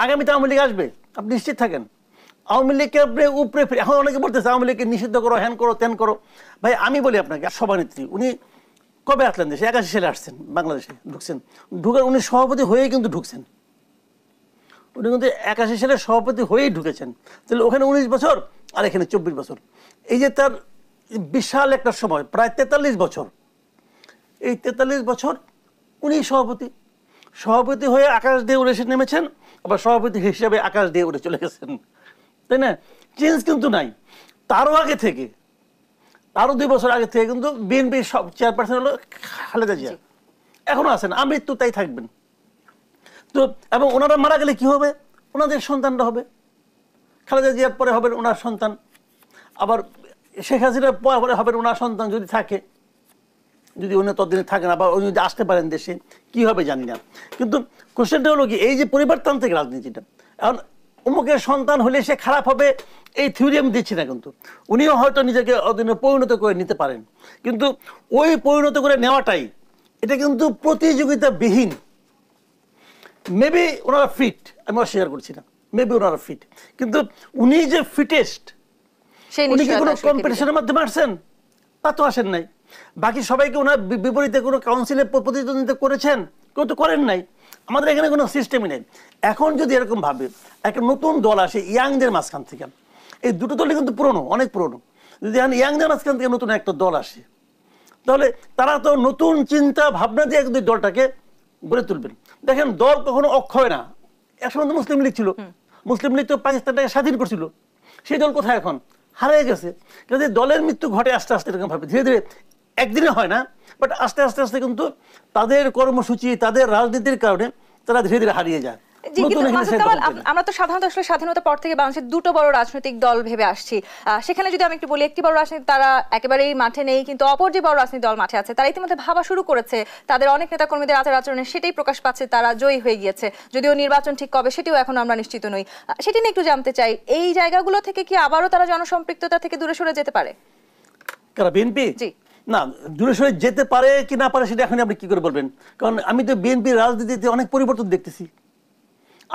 আগামীতে আওয়ামী লীগ আসবে, আপনি নিশ্চিত থাকেন। আওয়ামী লীগকে আপনি উপরে এখন অনেকে বলতেছে আওয়ামী লীগকে নিষিদ্ধ করো, হ্যান করো, তেন করো। ভাই আমি বলি আপনাকে, সভানেত্রী উনি কবে আসলেন দেশে? 81 সালে আসছেন, বাংলাদেশে ঢুকছেন। ঢুকার উনি সভাপতি হয়েই কিন্তু ঢুকছেন, উনি কিন্তু 81 সালে সভাপতি হয়েই ঢুকেছেন। তাহলে ওখানে 19 বছর আর এখানে 24 বছর। এই যে তার বিশাল একটা সময়, প্রায় 43 বছর। এই 43 বছর উনি সভাপতি হয়ে আকাশ দিয়ে উড়ে এসে নেমেছেন, আবার সভাপতি হিসেবে আকাশ দিয়ে উড়ে চলে গেছেন, তাই না? চেঞ্জ কিন্তু নাই। তারও আগে থেকে, আরো 2 বছর আগে থেকে কিন্তু বিএনপির সব চেয়ারপারসন হলো খালেদা জিয়া, এখনো আছেন, আমৃত্যু তাই থাকবেন। তো এবং ওনারা মারা গেলে কি হবে? ওনাদের সন্তানরা হবে, খালেদা জিয়ার পরে হবেন ওনার সন্তান, আবার শেখ হাসিনার পরে হবেন ওনার সন্তান যদি থাকে, যদি উনি ততদিনে থাকেন, আবার উনি যদি আসতে পারেন দেশে, কি হবে জানি না। কিন্তু কোশ্চেনটা হলো কি, এই যে পরিবারতান্ত্রিক রাজনীতিটা, এখন অমুকের সন্তান হলে সে খারাপ হবে এই থিওরি আমি দিচ্ছি না, কিন্তু উনিও হয়তো নিজেকে পরিণত করে নিতে পারেন, কিন্তু ওই পরিণত করে নেওয়াটাই এটা কিন্তু প্রতিযোগিতাবিহীন। মেবি ওনারা ফিট, আমি অস্বীকার করছি না, মেবি ওনারা ফিট, কিন্তু উনি যে ফিটেস্ট, উনি কি কোনো কম্পিটিশনের মাধ্যমে আসছেন? তা তো আসেন নাই। বাকি সবাইকে ওনার বিপরীতে কোনো কাউন্সিলে প্রতিদ্বন্দ্বিতা করেছেন? কেউ তো করেন নাই। আমাদের এখানে কোনো সিস্টেমই নেই। এখন যদি এরকম ভাবে একটা নতুন দল আসে ইয়াংদের মাঝখান থেকে, এই দুটো দলই কিন্তু পুরনো, অনেক পুরনো, যদি এখন ইয়াংদের মাঝখান থেকে নতুন একটা দল আসে, তাহলে তারা তো নতুন চিন্তা ভাবনা দিয়ে কিন্তু দলটাকে গড়ে তুলবেন। দেখেন, দল কখনো অক্ষয় না। একসময় তো মুসলিম লীগ ছিল, মুসলিম লীগ তো পাকিস্তানটাকে স্বাধীন করছিল, সেই দল কোথায় এখন? হারিয়ে গেছে। কিন্তু দলের মৃত্যু ঘটে আস্তে আস্তে, এরকম ভাবে ধীরে ধীরে, একদিনে হয় না, বাট আস্তে আস্তে আস্তে কিন্তু তাদের কর্মসূচি, তাদের রাজনীতির কারণে তারা ধীরে ধীরে হারিয়ে যায়। আমরা তো সাধারণত আসলে স্বাধীনতার পর থেকে বাংলাদেশের দুটো বড় রাজনৈতিক দল ভেবে আসছি। সেখানে যদি আমি একটু বলি, একটি বড় রাজনীতি তারা একেবারেই মাঠে নেই, কিন্তু অপর যে বড় রাজনৈতিক দল মাঠে আছে তারা ইতিমধ্যে ভাবা শুরু করেছে, তাদের অনেক নেতা কর্মীদের আচার আচরণে সেটাই প্রকাশ পাচ্ছে, তারা জয়ী হয়ে গিয়েছে। যদিও নির্বাচন ঠিক কবে সেটিও এখন আমরা নিশ্চিত নই। সেটি নিয়ে একটু জানতে চাই, এই জায়গাগুলো থেকে কি আবারও তারা জনসম্পৃক্ততা থেকে দূরে সরে যেতে পারে? কারা? বিএনপি? জি না, দূরে সরে যেতে পারে কি না পারে সেটা এখন আপনি কি করে বলবেন? কারণ আমি তো বিএনপির রাজনীতিতে অনেক পরিবর্তন দেখতেছি।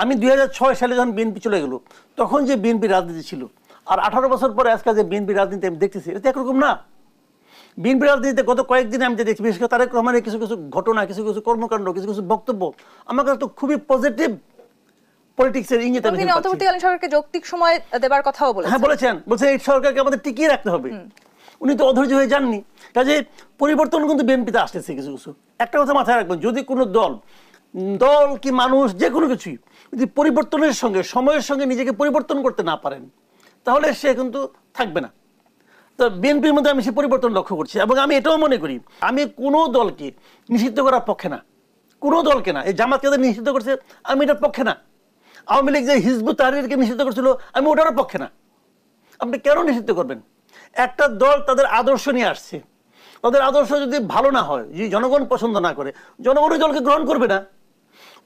আমি 2006 সালে যখন বিএনপি চলে গেল, তখন যে বিএনপি রাজনীতি ছিল, আর 18 বছর পরে আজকাল যে বিএনপি রাজনীতি আমি দেখতেছি, এটা একরকম না। বিএনপি রাজনীতিতে গত কয়েকদিনে আমি যে দেখছি, বিশেষ করে তারেক রহমানের কিছু কিছু ঘটনা, কিছু কিছু কর্মকাণ্ড, কিছু কিছু বক্তব্য, আমার কাছে তো খুবই পজিটিভ পলিটিক্সের ইঙ্গিত আমি পাচ্ছি। অন্তর্বর্তীকালীন সরকারকে যৌক্তিক সময় দেবার কথাও বলেছেন। হ্যাঁ বলেছেন, এই সরকারকে আমাদের টিকিয়ে রাখতে হবে। উনি তো অধৈর্য হয়ে যাননি। কাজে পরিবর্তন কিন্তু বিএনপিতে আসতেছে কিছু কিছু। একটা কথা মাথায় রাখবেন, যদি কোনো দল কি মানুষ, যে কোনো কিছুই যদি পরিবর্তনের সঙ্গে, সময়ের সঙ্গে নিজেকে পরিবর্তন করতে না পারেন, তাহলে সে কিন্তু থাকবে না। তো বিএনপির মধ্যে আমি সে পরিবর্তন লক্ষ্য করছি, এবং আমি এটাও মনে করি আমি কোনো দলকে নিষিদ্ধ করার পক্ষে না, কোনো দলকে না। এই জামাতকে নিষিদ্ধ করছে, আমি এটার পক্ষে না। আওয়ামী লীগ যে হিজবুত তাহরিরকে নিষিদ্ধ করছিল, আমি ওটারও পক্ষে না। আপনি কেন নিষিদ্ধ করবেন? একটা দল তাদের আদর্শ নিয়ে আসছে, তাদের আদর্শ যদি ভালো না হয়, যদি জনগণ পছন্দ না করে, জনগণ ওই দলকে গ্রহণ করবে না।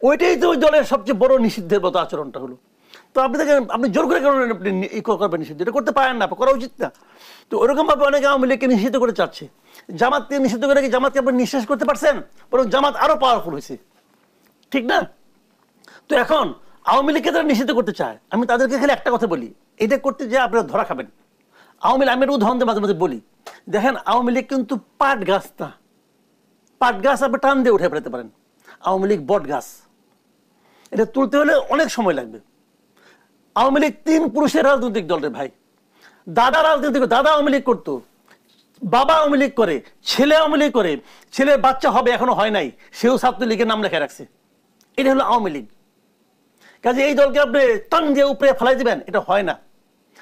ওইটাই তো ওই দলের সবচেয়ে বড় নিষিদ্ধের মতো আচরণটা হলো। তো আপনি দেখেন, আপনি জোর করে কেন আপনি করবেন নিষিদ্ধ? এটা করতে পারেন না, করা উচিত না। তো ওরকম ভাবে অনেকে আওয়ামী লীগকে নিষিদ্ধ করে চাচ্ছে। জামাতকে নিষিদ্ধ করে কি জামাতকে আপনি নিঃশেষ করতে পারছেন? বরং জামাত আরো পাওয়ারফুল হয়েছে, ঠিক না? তো এখন আওয়ামী লীগকে তারা নিষিদ্ধ করতে চায়, আমি তাদেরকে খালি একটা কথা বলি, এটা করতে যে আপনারা ধরা খাবেন। আওয়ামী লীগ, আমি একটা উদাহরণ মাঝে মাঝে বলি, দেখেন আওয়ামী লীগ কিন্তু পাট গাছ না, পাট গাছ আপনি টান দিয়ে উঠে ফেলতে পারেন। আওয়ামী লীগ বট গাছ, এটা তুলতে হলে অনেক সময় লাগবে। আওয়ামী লীগ 3 পুরুষের রাজনৈতিক দলের ভাই, দাদা রাজনীতি, দাদা আওয়ামী লীগ করতো, বাবা আওয়ামী লীগ করে, ছেলে আওয়ামী লীগ করে, ছেলের বাচ্চা হবে এখনো হয় নাই, সেও ছাত্রলীগের নাম লেখা রাখছে। এটা হলো আওয়ামী লীগ। কাজে এই দলকে আপনি টান দিয়ে উপরে ফেলাই দিবেন, এটা হয় না।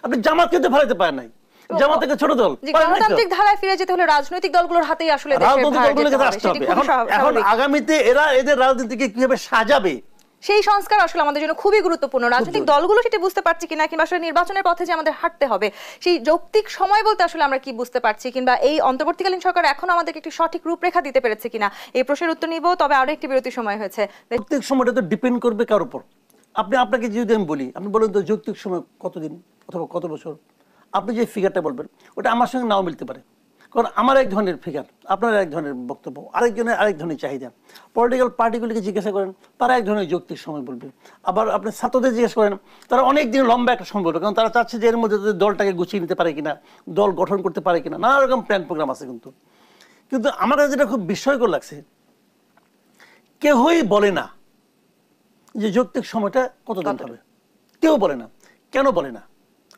আপনি জামাতকে তো ফেলাইতে পারেন নাই, জামাত থেকে ছোট দল। গণতান্ত্রিক ধারায় ফিরে যেতে হলে রাজনৈতিক দলগুলোর হাতেই আসলে এখন আগামীতে এরা এদের রাজনীতিকে কিভাবে সাজাবে, সেই সংস্কার আসলে আমাদের জন্য খুবই গুরুত্বপূর্ণ। রাজনৈতিক দলগুলো সেটা বুঝতে পারছে কিনা, কিংবা আসলে নির্বাচনের পথে যে আমাদের হাঁটতে হবে, সেই যৌক্তিক সময় বলতে আসলে আমরা কি বুঝতে পারছি, কিংবা এই অন্তর্বর্তীকালীন সরকার এখন আমাদেরকে একটি সঠিক রূপরেখা দিতে পেরেছে কিনা, এই প্রশ্নের উত্তর নিব। তবে আরো একটি বিরতির সময় হয়েছে। যৌক্তিক সময়টা তো ডিপেন্ড করবে কার উপর। আপনাকে যদি আমি বলি, আপনি বলেন তো যৌক্তিক সময় কতদিন অথবা কত বছর, আপনি যে ফিগারটা বলবেন ওটা আমার সঙ্গে নাও মিলতে পারে। কারণ আমার এক ধরনের ফিগার, আপনার এক ধরনের বক্তব্য, আরেকজনের আরেক ধরনের চাহিদা। পলিটিক্যাল পার্টিগুলিকে জিজ্ঞাসা করেন, তারা এক ধরনের যৌক্তিক সময় বলবে। আবার আপনি ছাত্রদের জিজ্ঞেস করেন, তারা অনেক দিন লম্বা একটা সময় বলবে, কারণ তারা চাচ্ছে যে এর মধ্যে দলটাকে গুছিয়ে নিতে পারে কিনা, দল গঠন করতে পারে কিনা, নানা রকম প্ল্যান প্রোগ্রাম আছে। কিন্তু আমার কাছে যেটা খুব বিস্ময়কর লাগছে, কেউই বলে না যে যৌক্তিক সময়টা কতদিন হবে। কেউ বলে না। কেন বলে না?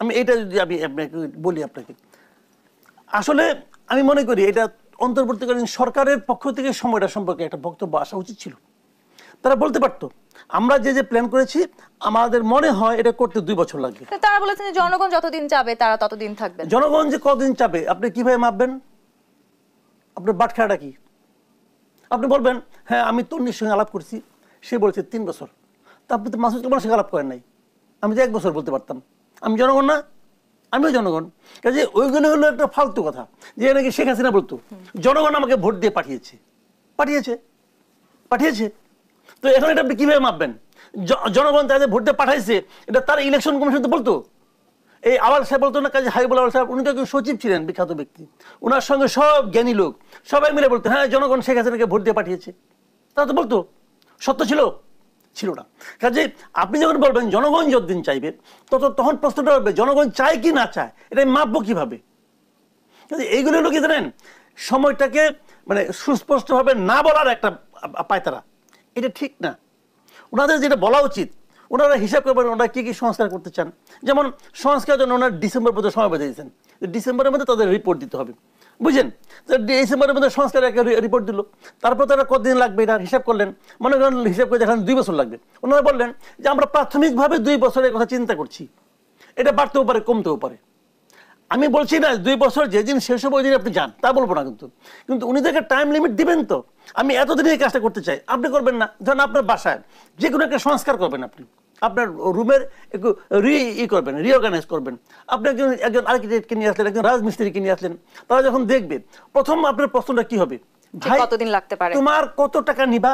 আমি এটা যদি আমি আপনাকে বলি, আপনাকে আসলে আমি মনে করি এটা অন্তর্বর্তীকালীন সরকারের পক্ষ থেকে সময়টা সম্পর্কে একটা বক্তব্য আসা উচিত ছিল। তারা বলতে পারতো, আমরা যে প্ল্যান করেছি আমাদের মনে হয় এটা করতে 2 বছর লাগবে। তারা বলেছেন যে জনগণ যতদিন চাবে তারা ততদিন থাকবেন। জনগণ যে কতদিন চাবে আপনি কিভাবে মাপবেন? আপনার বাটখারাটা কি? আপনি বলবেন হ্যাঁ আমি তন্নির সঙ্গে আলাপ করছি, সে বলেছে 3 বছর। তা আপনি তো মাসুদ কামালের সঙ্গে আলাপ করেন নাই, আমি তো 1 বছর বলতে পারতাম। আমি জনগণ না? আমিও জনগণ। কাজে ওইগুলো হলো একটা ফালতু কথা, যে নাকি শেখ হাসিনা বলতো জনগণ আমাকে ভোট দিয়ে পাঠিয়েছে। তো এখন এটা আপনি কিভাবে মাপবেন? জনগণ তাদের ভোট দিয়ে পাঠাইছে, এটা তার ইলেকশন কমিশন তো বলতো। এই আওয়াল সাহেব বলতো না, কাজে হাবিবুল আওয়াল সাহেব, উনি তো একজন সচিব ছিলেন, বিখ্যাত ব্যক্তি। ওনার সঙ্গে সব জ্ঞানী লোক সবাই মিলে বলতো হ্যাঁ জনগণ শেখ হাসিনাকে ভোট দিয়ে পাঠিয়েছে। তারা তো বলতো। সত্য ছিল না। কাজে আপনি যখন বলবেন জনগণ যতদিন চাইবে তখন প্রশ্নটা হবে জনগণ চায় কি না চায়, এটা মাপবো কিভাবে? এইগুলো হলো কি জানেন, সময়টাকে মানে সুস্পষ্টভাবে না বলার একটা পায়তারা। এটা ঠিক না। ওনাদের যেটা বলা উচিত, ওনারা হিসাব করবেন ওনারা কি কি সংস্কার করতে চান। যেমন সংস্কার জন্য ওনারা ডিসেম্বর পর্যন্ত সময় বেঁধে দিয়েছেন, ডিসেম্বরের মধ্যে তাদের রিপোর্ট দিতে হবে, বুঝলেন? ডিসেম্বরের মধ্যে সংস্কার একটা রিপোর্ট দিল, তারপর তারা কতদিন লাগবে এটা হিসাব করলেন। মনে করেন হিসাব করে দেখান 2 বছর লাগবে। ওনারা বললেন যে আমরা প্রাথমিকভাবে 2 বছরের কথা চিন্তা করছি, এটা বাড়তেও পারে কমতেও পারে। আমি বলছি না 2 বছর যেদিন শেষ হবে ওই দিন আপনি যান, তা বলবো না। কিন্তু উনিদেরকে টাইম লিমিট দিবেন তো। আমি এতদিন এই কাজটা করতে চাই, আপনি করবেন না। ধরেন আপনার বাসায় যে কোনো একটা সংস্কার করবেন, আপনি আপনার রুমের একটু করবেন, রিঅর্গানাইজ করবেন। আপনি একজন আর্কিটেক্টকে নিয়ে আসলেন, একজন রাজমিস্ত্রিকে নিয়ে আসলেন। তারা যখন দেখবে, প্রথম আপনার প্রশ্নটা কি হবে? ভাই কতদিন লাগতে পারে, তোমার কত টাকা নিবা,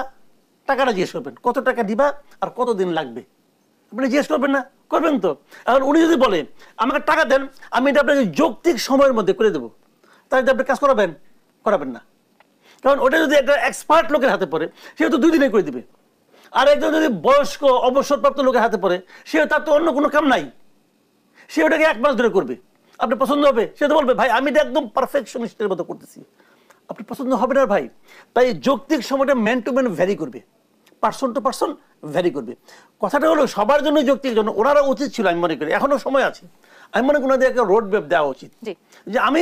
টাকাটা জিজ্ঞেস করবেন, কত টাকা দিবা আর কতদিন লাগবে। আপনি জিজ্ঞেস করবেন না? করবেন তো। এখন উনি যদি বলে আমাকে টাকা দেন, আমি এটা আপনাকে যৌক্তিক সময়ের মধ্যে করে দেবো, তাহলে আপনি কাজ করাবেন না। কারণ ওটা যদি একটা এক্সপার্ট লোকের হাতে পড়ে, সে তো 2 দিনে করে দিবে। আর একজন যদি বয়স্ক অবসরপ্রাপ্ত লোকের হাতে পড়ে, সে তার তো অন্য কোনো কাম নাই, সে ওটাকে 1 মাস ধরে করবে। আপনি পছন্দ হবে? সে তো বলবে ভাই আমি এটা একদম পারফেকশনিস্টের মতো করতেছি। আপনি পছন্দ হবে না ভাই। তাই যৌক্তিক সময়টা ম্যান টু ম্যান ভ্যারি করবে, পার্সন টু পার্সন ভ্যারি করবে। কথাটা হলো সবার জন্য যৌক্তিক জন্য ওনারা উচিত ছিল, আমি মনে করি এখনো সময় আছে। আমি মনে করি ওনাদের একটা রোড ম্যাপ দেওয়া উচিত, যে আমি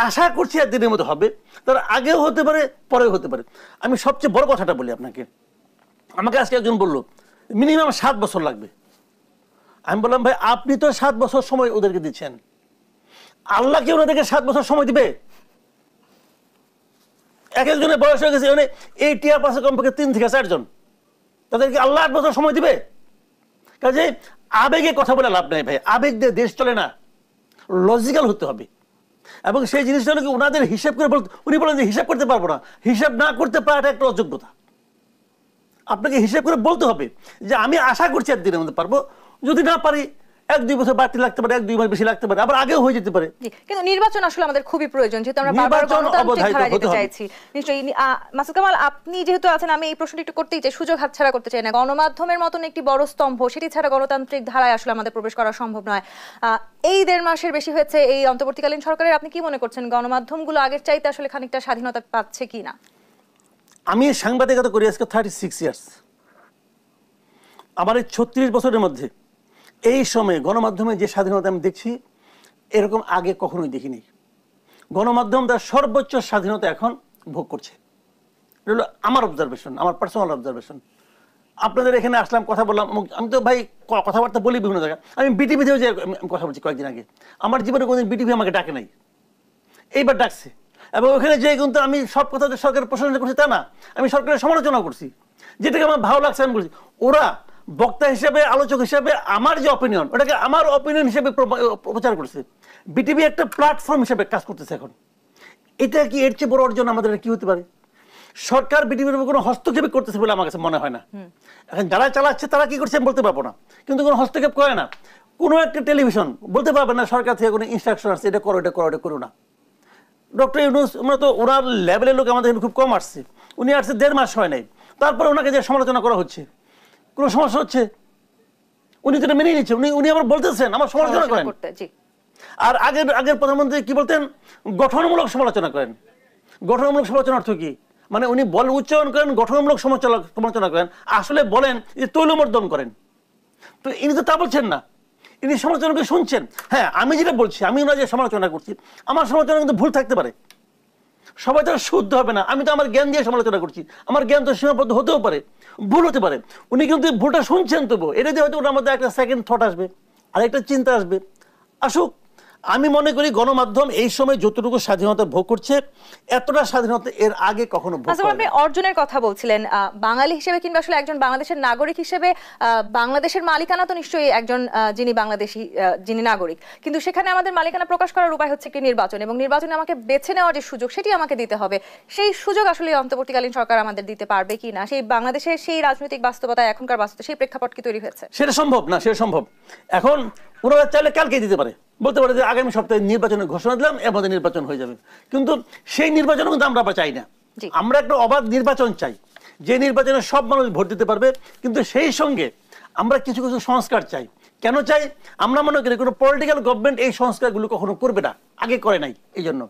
আশা করছি 1 দিনের মধ্যে হবে, তার আগেও হতে পারে পরেও হতে পারে। আমি সবচেয়ে বড় কথাটা বলি আপনাকে, আমাকে আজকে একজন বলল মিনিমাম 7 বছর লাগবে। আমি বললাম ভাই আপনি তো 7 বছর সময় ওদেরকে দিচ্ছেন, আল্লাহ কি ওনাদেরকে 7 বছর সময় দিবে? এক একজনের বয়স হয়ে গেছে, মানে 80 ইয়ার পাশে কমপক্ষে 3 থেকে 4 জন, তাদেরকে আল্লাহ 8 বছর সময় দিবে? কাজে আবেগে কথা বলে লাভ নাই ভাই, আবেগ দিয়ে দেশ চলে না, লজিক্যাল হতে হবে। এবং সেই জিনিসটা হলো কি ওনাদের হিসাব করে উনি বলেন যে হিসাব করতে পারবো না। হিসাব না করতে পারাটা একটা অযোগ্যতা। আপনাকে হিসাব করে বলতে হবে যে আমি আশা করছি 1 দিনের মধ্যে পারবো, যদি না পারি 1-2 বছর বাড়তি লাগতে পারে, 1-2 মাস বেশি লাগতে পারে, আবার আগেও হয়ে যেতে পারে। কিন্তু নির্বাচন আসলে আমাদের খুবই প্রয়োজন, যেহেতু আমরা বারবার গণতান্ত্রিক ধারায় যেতে চাইছি। নিশ্চয়ই মাসুদ কামাল, আপনি যেহেতু আছেন, আমি এই প্রশ্নটি একটু করতেই চাই, সুযোগ হাতছাড়া করতে চাই না। গণমাধ্যমের মতন একটি বড় স্তম্ভ, সেটি ছাড়া গণতান্ত্রিক ধারায় আসলে আমাদের প্রবেশ করা সম্ভব নয়। এই 1.5 মাসের বেশি হয়েছে এই অন্তর্বর্তীকালীন সরকারের, আপনি কি মনে করছেন গণমাধ্যমগুলো আগের চাইতে আসলে খানিকটা স্বাধীনতা পাচ্ছে কিনা? আমি সাংবাদিকতা করি আজকে 36 ইয়ার্স। আমার এই 36 বছরের মধ্যে এই সময়ে গণমাধ্যমে যে স্বাধীনতা আমি দেখছি এরকম আগে কখনোই দেখিনি। গণমাধ্যম তার সর্বোচ্চ স্বাধীনতা এখন ভোগ করছে, এটা হলো আমার অবজারভেশন, আমার পার্সোনাল অবজারভেশন। আপনাদের এখানে আসলাম, কথা বললাম, আমি তো ভাই কথাবার্তা বলি বিভিন্ন জায়গায়। আমি বিটিভিতেও যে কথা বলছি কয়েকদিন আগে, আমার জীবনে কোনোদিন বিটিভি আমাকে ডাকে নাই, এইবার ডাকছে। এবং ওখানে যে কিন্তু আমি সব কথা সরকারের প্রশংসা করছি তা না, আমি সরকারের সমালোচনা করছি, যেটাকে আমার ভালো লাগছে আমি বলছি। ওরা বক্তা হিসেবে, আলোচক হিসেবে আমার যে অপিনিয়ন, ওটাকে আমার অপিনিয়ন হিসেবে প্রচার করছে। বিটিভি একটা প্ল্যাটফর্ম হিসেবে কাজ করতেছে এখন। এটা কি এর চেয়ে বড় অর্জন আমাদের কি হতে পারে? সরকার বিটিভির উপর কোনো হস্তক্ষেপ করতেছে বলে আমার কাছে মনে হয় না। এখন যারা চালাচ্ছে তারা কি করছে আমি বলতে পারবো না, কিন্তু কোনো হস্তক্ষেপ করে না। কোনো একটা টেলিভিশন বলতে পারবে না সরকার থেকে কোনো ইনস্ট্রাকশন আসছে এটা করো, এটা করো, এটা করো না। ডক্টর ইউনূস আমরা তো ওনার লেভেলের লোক আমাদের এখানে খুব কম আসছে, উনি আসছে 1.5 মাস হয় নাই, তারপরে ওনাকে যে সমালোচনা করা হচ্ছে, কোনো সমস্যা হচ্ছে? উনি তো এটা মেনে নিচ্ছে, উনি আবার বলতেছেন আমার সমালোচনা করেন। আর আগের প্রধানমন্ত্রী কি বলতেন, গঠনমূলক সমালোচনা করেন। গঠনমূলক সমালোচনা অর্থ কি? মানে উনি উচ্চারণ করেন গঠনমূলক সমালোচনা করেন, আসলে বলেন যে তৈলমর্দন করেন। তো ইনি তো তা বলছেন না, ইনি সমালোচনাকে শুনছেন। হ্যাঁ, আমি যেটা বলছি, আমি ওনার যে সমালোচনা করছি, আমার সমালোচনা কিন্তু ভুল থাকতে পারে, সবাই তো শুদ্ধ হবে না। আমি তো আমার জ্ঞান দিয়ে সমালোচনা করছি, আমার জ্ঞান তো সীমাবদ্ধ হতেও পারে, ভুল হতে পারে। উনি কিন্তু ভুলটা শুনছেন, তবু এটা দিয়ে হয়তো ওনার মধ্যে একটা সেকেন্ড থট আসবে, আরেকটা চিন্তা আসবে। আসুক, আমি মনে করি গণমাধ্যম এই সময় যতটুকু স্বাধীনতা ভোগ করছে, এতটা স্বাধীনতা এর আগে কখনো ভোগ করেনি। আপনি অর্জনের কথা বলছিলেন, বাঙালি হিসেবে কিংবা আসলে একজন বাংলাদেশের নাগরিক হিসেবে বাংলাদেশের মালিকানা তো নিশ্চয়ই একজন যিনি বাংলাদেশী, যিনি নাগরিক, কিন্তু সেখানে আমাদের মালিকানা প্রকাশ করার উপায় হচ্ছে একটি নির্বাচন, এবং নির্বাচনে আমাকে বেছে নেওয়ার যে সুযোগ সেটি আমাকে দিতে হবে। সেই সুযোগ আসলে অন্তর্বর্তীকালীন সরকার আমাদের দিতে পারবে কি না, সেই বাংলাদেশের সেই রাজনৈতিক বাস্তবতা, এখনকার বাস্তবতা, সেই প্রেক্ষাপট কি তৈরি হয়েছে? সেটা সম্ভব না, সেটা সম্ভব। এখন ওনারা চাইলে কালকে দিতে পারে, বলতে পারে যে আগামী সপ্তাহে নির্বাচনের ঘোষণা দিলাম, এর মধ্যে নির্বাচন হয়ে যাবে। কিন্তু সেই নির্বাচন কিন্তু আমরা চাই না। আমরা একটা অবাধ নির্বাচন চাই, যে নির্বাচনে সব মানুষ ভোট দিতে পারবে, কিন্তু সেই সঙ্গে আমরা কিছু কিছু সংস্কার চাই। কেন চাই? আমরা মনে করি কোনো পলিটিক্যাল গভর্নমেন্ট এই সংস্কারগুলো কখনো করবে না, আগে করে নাই, এই জন্য।